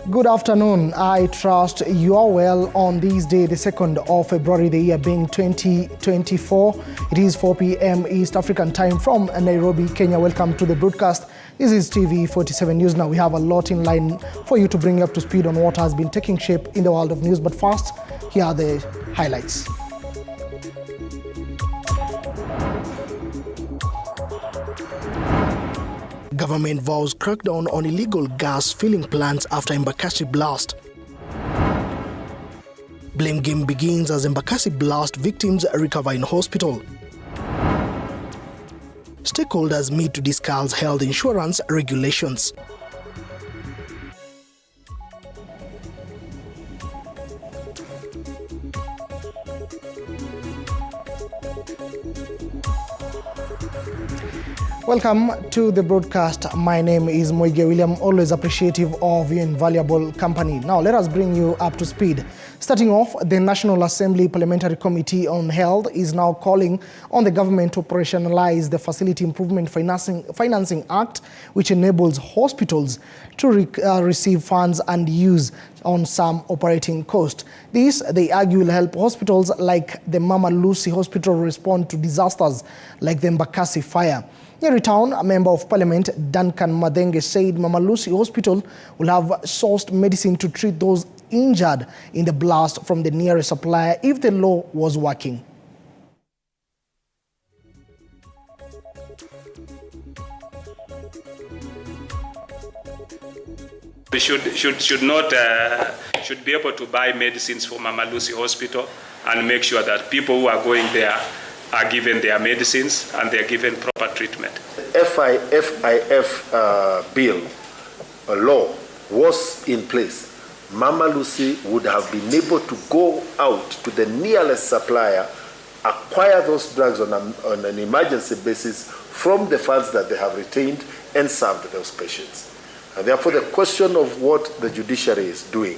Good afternoon. I trust you are well on this day, the 2nd of February, the year being 2024. It is 4 p.m. East African time from Nairobi, Kenya. Welcome to the broadcast. This is TV 47 News. Now we have a lot in line for you to bring you up to speed on what has been taking shape in the world of news. But first, here are the highlights. Government vows crackdown on illegal gas filling plants after Embakasi blast. Blame game begins as Embakasi blast victims recover in hospital. Stakeholders meet to discuss health insurance regulations. Welcome to the broadcast. My name is Moige William, always appreciative of your invaluable company. Now let us bring you up to speed. Starting off, the National Assembly Parliamentary Committee on Health is now calling on the government to operationalize the Facility Improvement Financing Act, which enables hospitals to receive funds and use on some operating cost. This, they argue, will help hospitals like the Mama Lucy Hospital respond to disasters like the Embakasi fire. Nyeri Town, a member of parliament, Duncan Madenge, said Mama Lucy Hospital will have sourced medicine to treat those injured in the blast from the nearest supplier if the law was working. We should be able to buy medicines for Mama Lucy Hospital and make sure that people who are going there are given their medicines and they are given proper treatment. The FIF bill, a law, was in place. Mama Lucy would have been able to go out to the nearest supplier, acquire those drugs on an emergency basis from the funds that they have retained and serve those patients. And therefore the question of what the judiciary is doing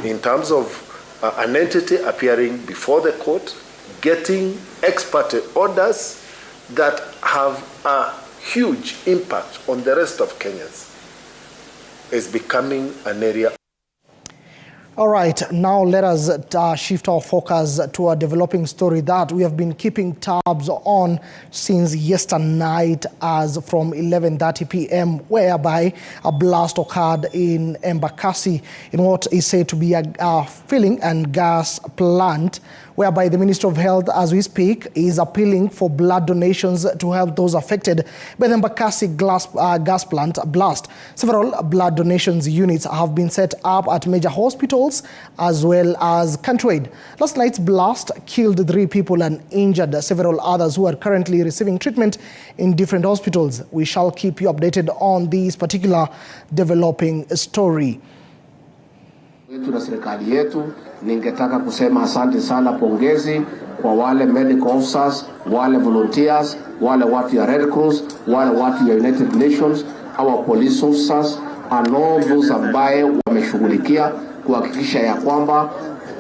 in terms of an entity appearing before the court, getting ex parte orders that have a huge impact on the rest of Kenyans is becoming an area. All right, now let us shift our focus to a developing story that we have been keeping tabs on since yesterday night as from 11:30 p.m. whereby a blast occurred in Embakasi in what is said to be a filling and gas plant, whereby the Ministry of Health, as we speak, is appealing for blood donations to help those affected by the Embakasi gas plant blast. Several blood donations units have been set up at major hospitals as well as countrywide. Last night's blast killed 3 people and injured several others who are currently receiving treatment in different hospitals. We shall keep you updated on this particular developing story. Na serikali yetu, ningetaka kusema asante sana, pongezi kwa wale medical officers, wale volunteers, wale watu ya Red Cross, wale watu ya United Nations, our police officers and all those ambaye wameshughulikia kuhakikisha ya kwamba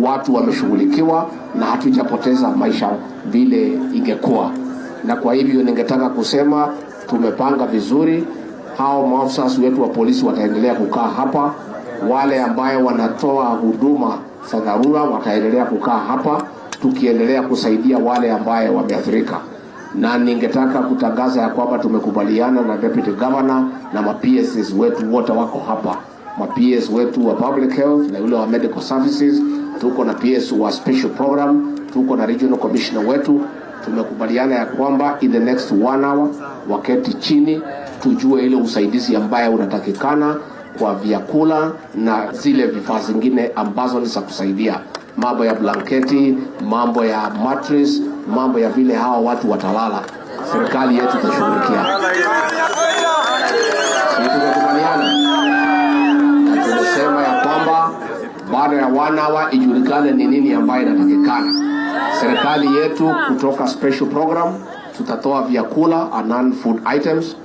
watu wameshughulikiwa na hatujapoteza maisha vile ingekuwa. Na kwa hivyo ningetaka kusema tumepanga vizuri, hao maafisa wetu wa polisi wataendelea kukaa hapa. Wale ambaye wanatoa huduma za dharura wataendelea kukaa hapa, tukiendelea kusaidia wale ambaye wameathirika. Na ningetaka kutangaza ya kwamba tumekubaliana na Deputy Governor na ma-PSs wetu wote wako hapa. Ma-PS wetu wa Public Health na yule wa Medical Services, tuko na PS wa Special Program, tuko na Regional Commissioner wetu. Tumekubaliana ya kwamba in the next 1 hour waketi chini tujue ile usaidizi ambaye unatakikana kwa vyakula na zile vifaa zingine ambazo ni za kusaidia. Mambo ya blanketi, mambo ya mattress, mambo ya vile hawa watu watalala. Serikali yetu itashughulikia. Tunasema ya kwamba baada ya 1 hour ijulikane ni nini ambayo inatakikana. Serikali yetu kutoka special program tutatoa vyakula and non-food items,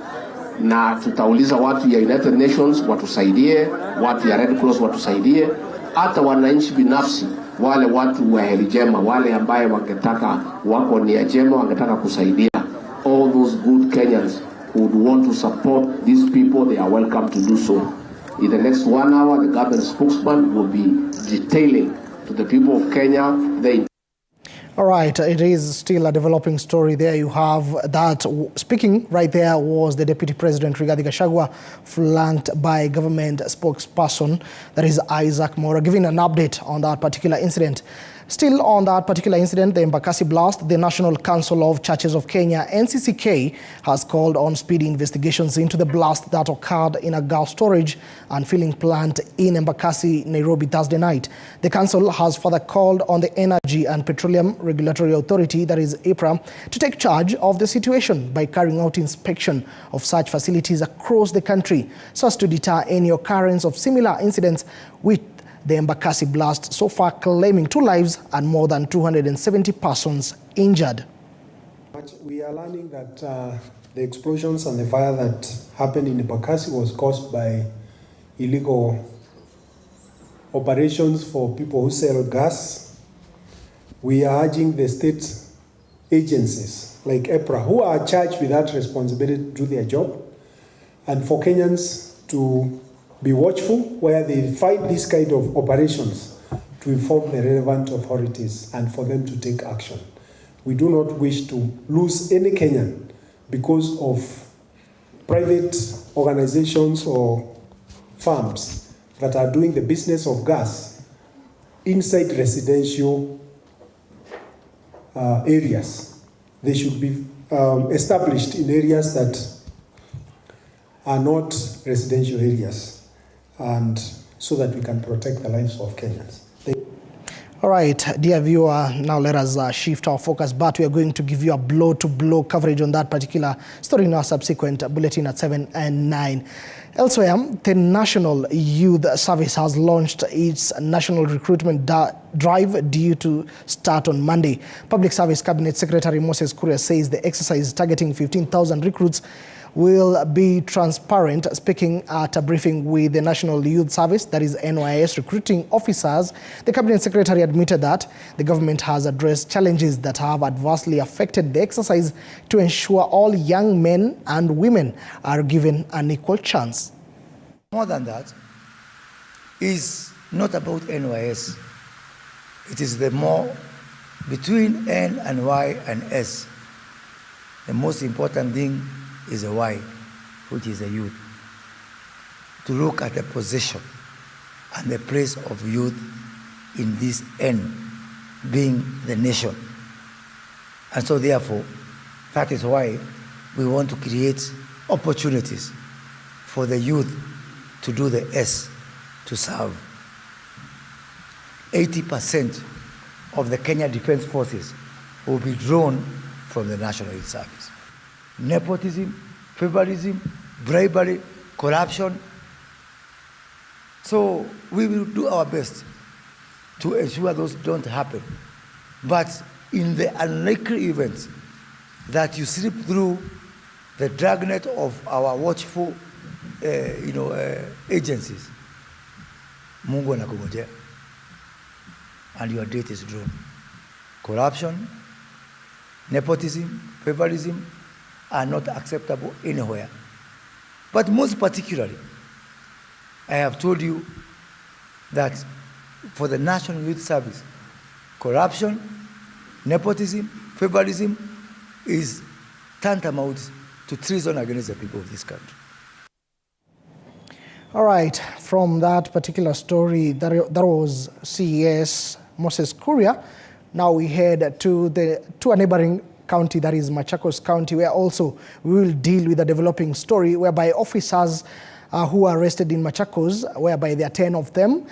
na tutauliza watu ya United Nations watusaidie, watu ya Red Cross watusaidie, hata wananchi binafsi, wale watu wa heri jema, wale ambaye wangetaka wako nia jema wangetaka kusaidia. All those good Kenyans who would want to support these people, they are welcome to do so. In the next 1 hour, the government spokesman will be detailing to the people of Kenya the. All right, it is still a developing story there. You have that. Speaking right there was the Deputy President Rigathi Gachagua, flanked by government spokesperson, that is Isaac Mora, giving an update on that particular incident. Still on that particular incident, the Embakasi blast, the National Council of Churches of Kenya, NCCK, has called on speedy investigations into the blast that occurred in a gas storage and filling plant in Embakasi, Nairobi, Thursday night. The council has further called on the Energy and Petroleum Regulatory Authority, that is EPRA, to take charge of the situation by carrying out inspection of such facilities across the country so as to deter any occurrence of similar incidents with the Embakasi blast, so far claiming 2 lives and more than 270 persons injured. We are learning that the explosions and the fire that happened in Embakasi was caused by illegal operations for people who sell gas. We are urging the state agencies like EPRA, who are charged with that responsibility to do their job, and for Kenyans to be watchful where they find this kind of operations, to inform the relevant authorities and for them to take action. We do not wish to lose any Kenyan because of private organizations or firms that are doing the business of gas inside residential areas. They should be established in areas that are not residential areas, and so that we can protect the lives of Kenyans. All right, dear viewer, now let us shift our focus, but we are going to give you a blow-to-blow coverage on that particular story in our subsequent bulletin at 7 and 9. Elsewhere, the National Youth Service has launched its national recruitment drive due to start on Monday. Public Service Cabinet Secretary Moses Kuria says the exercise targeting 15,000 recruits will be transparent. Speaking at a briefing with the National Youth Service, that is NYS recruiting officers, the Cabinet Secretary admitted that the government has addressed challenges that have adversely affected the exercise to ensure all young men and women are given an equal chance. More than that, is not about NYS. It is the more between N and Y and S. The most important thing is a Y, which is a youth. To look at the position and the place of youth in this N, being the nation. And so therefore, that is why we want to create opportunities for the youth to do the S, to serve. 80% of the Kenya Defense Forces will be drawn from the National Youth Service. Nepotism, favoritism, bribery, corruption. So we will do our best to ensure those don't happen. But in the unlikely event that you slip through the dragnet of our watchful agencies, Mungu anakungojea, and your date is drawn. Corruption, nepotism, favoritism are not acceptable anywhere. But most particularly, I have told you that for the National Youth Service, corruption, nepotism, favoritism is tantamount to treason against the people of this country. All right, from that particular story, that was CES Moses Kuria. Now we head to a neighboring county, that is Machakos County, where also we will deal with a developing story whereby officers who were arrested in Machakos, whereby there are 10 of them,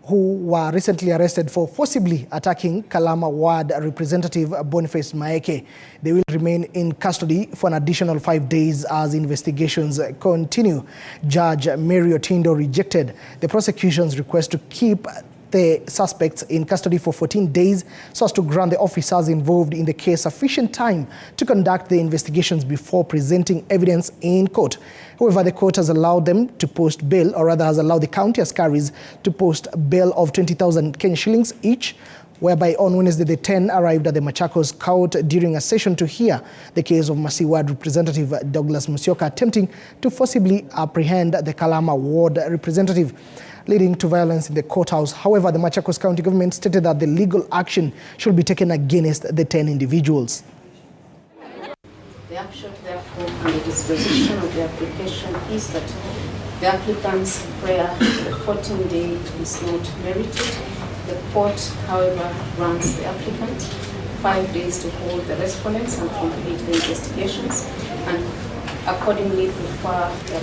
who were recently arrested for forcibly attacking Kalama Ward Representative Boniface Maeke. They will remain in custody for an additional 5 days as investigations continue. Judge Mary Otindo rejected the prosecution's request to keep the suspects in custody for 14 days so as to grant the officers involved in the case sufficient time to conduct the investigations before presenting evidence in court. However, the court has allowed them to post bail, or rather has allowed the county askaris to post bail of 20,000 Kenya shillings each whereby on Wednesday the 10 arrived at the Machakos court during a session to hear the case of Mercy Ward Representative Douglas Musyoka attempting to forcibly apprehend the Kalama Ward representative, leading to violence in the courthouse. However, the Machakos County government stated that the legal action should be taken against the 10 individuals. The upshot, therefore, and the disposition of the application is that the applicant's prayer for the 14-day is not merited. The court, however, grants the applicant 5 days to hold the respondents and complete the investigations, and accordingly prefer the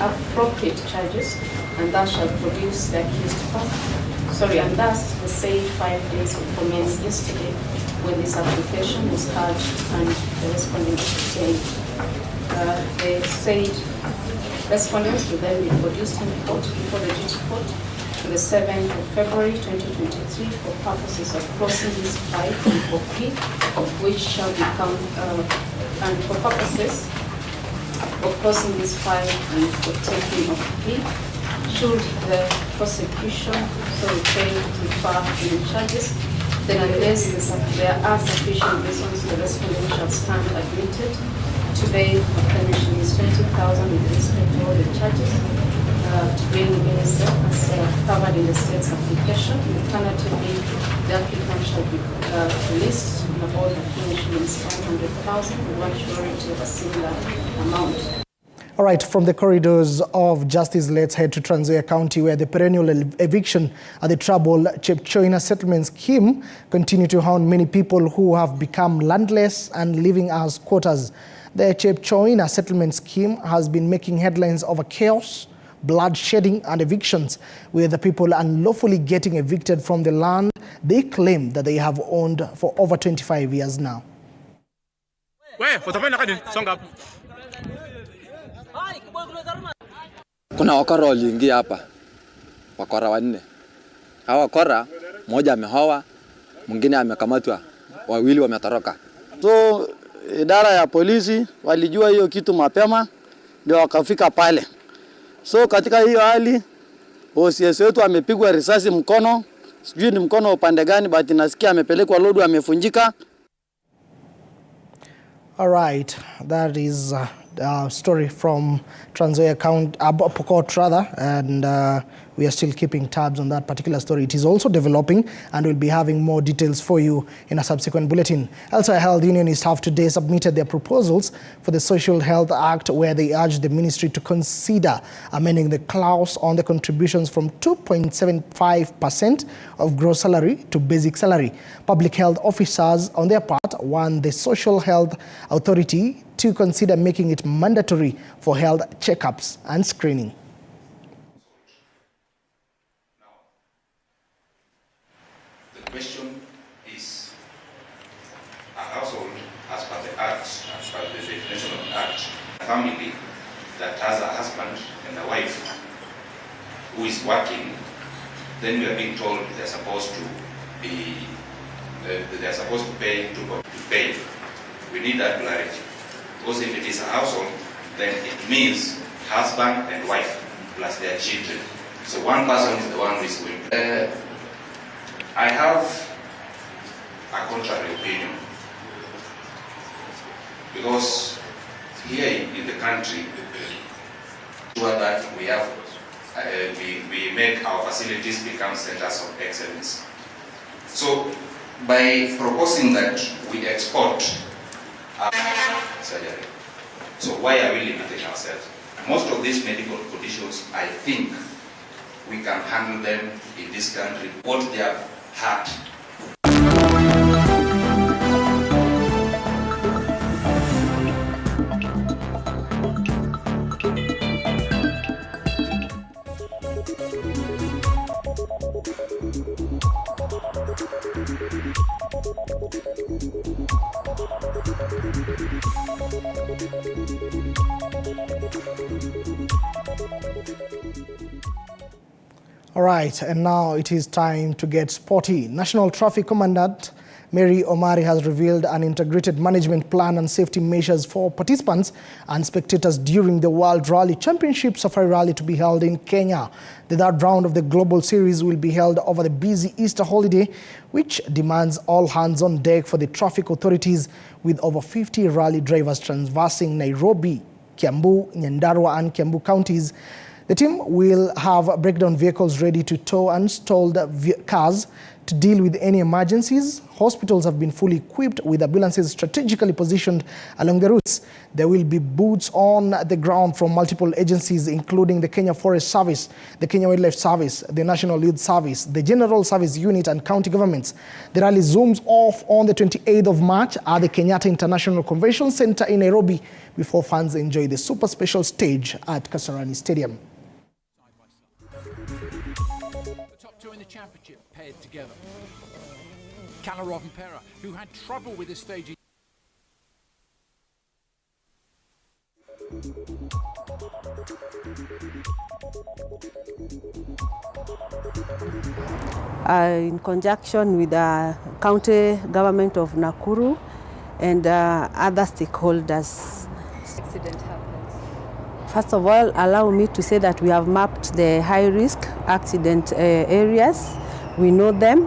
appropriate charges, and thus shall produce the accused party. And thus the said 5 days will commence yesterday when this application was heard and the respondents obtained. The said respondents will then be produced in court before the duty court on the 7th of February 2023 for purposes of crossing this file and for plea, which shall become, and for purposes of crossing this file and for taking of plea, should the prosecution so refer to the charges, then unless there are sufficient reasons, the respondent shall stand admitted. Today, the penalty is 20,000 with respect to all the charges to bring against them as covered in the state's application. Alternatively, the applicant shall be released on a bond of punishments 100,000 with one surety of a similar amount. All right, from the corridors of justice, let's head to Trans Nzoia County, where the perennial eviction at the troubled Chepchoina settlement scheme continue to haunt many people who have become landless and living as squatters. The Chepchoina settlement scheme has been making headlines over chaos, bloodshedding and evictions, with the people unlawfully getting evicted from the land they claim that they have owned for over 25 years now. Kuna wakora waliingia hapa, wakora wanne. Hawa wakora, mmoja amehoa, mwingine amekamatwa, wawili wametoroka. So idara ya polisi walijua hiyo kitu mapema, ndio wakafika pale. So katika hiyo hali, OCS wetu amepigwa risasi mkono, sijui ni mkono upande gani, but nasikia amepelekwa lodu amefunjika. All right, that is story from Trans Nzoia County, Pokot rather, and we are still keeping tabs on that particular story. It is also developing, and we'll be having more details for you in a subsequent bulletin. Elsewhere, Health Unionists have today submitted their proposals for the Social Health Act, where they urge the ministry to consider amending the clause on the contributions from 2.75% of gross salary to basic salary. Public health officers, on their part, want the Social Health Authority to consider making it mandatory for health checkups and screening. The question is, a household, as per the Act, as per the definition of the Act, a family that has a husband and a wife who is working, then we are being told they're supposed to be, they're supposed to pay to pay. We need that clarity. Because if it is a household, then it means husband and wife plus their children. So one person is the one who is going to. I have a contrary opinion. Because here in the country, sure that we have, we make our facilities become centers of excellence. So by proposing that we export surgery. So why are we limiting ourselves? Most of these medical conditions, I think we can handle them in this country, what they have had. All right, and now it is time to get sporty. National Traffic Commandant Mary Omari has revealed an integrated management plan and safety measures for participants and spectators during the World Rally Championship Safari Rally to be held in Kenya. The third round of the Global Series will be held over the busy Easter holiday, which demands all hands on deck for the traffic authorities, with over 50 rally drivers traversing Nairobi, Kiambu, Nyandarua and Kiambu counties. The team will have breakdown vehicles ready to tow unstalled cars to deal with any emergencies. Hospitals have been fully equipped with ambulances strategically positioned along the routes. There will be boots on the ground from multiple agencies, including the Kenya Forest Service, the Kenya Wildlife Service, the National Youth Service, the General Service Unit and county governments. The rally zooms off on the 28th of March at the Kenyatta International Convention Center in Nairobi before fans enjoy the super special stage at Kasarani Stadium. In the championship paired together. Kalarov and Pera, who had trouble with this stage. In conjunction with the county government of Nakuru and other stakeholders. Accident happens. First of all, allow me to say that we have mapped the high-risk accident areas. We know them,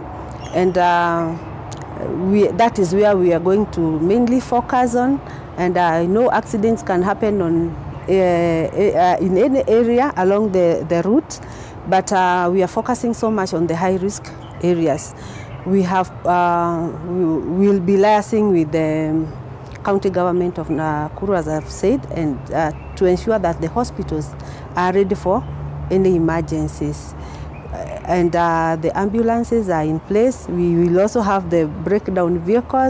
and that is where we are going to mainly focus on. And I know accidents can happen on in any area along the route, but we are focusing so much on the high-risk areas. We have we will be liaising with the county government of Nakuru, as I've said, and to ensure that the hospitals are ready for any emergencies. And the ambulances are in place. We will also have the breakdown vehicles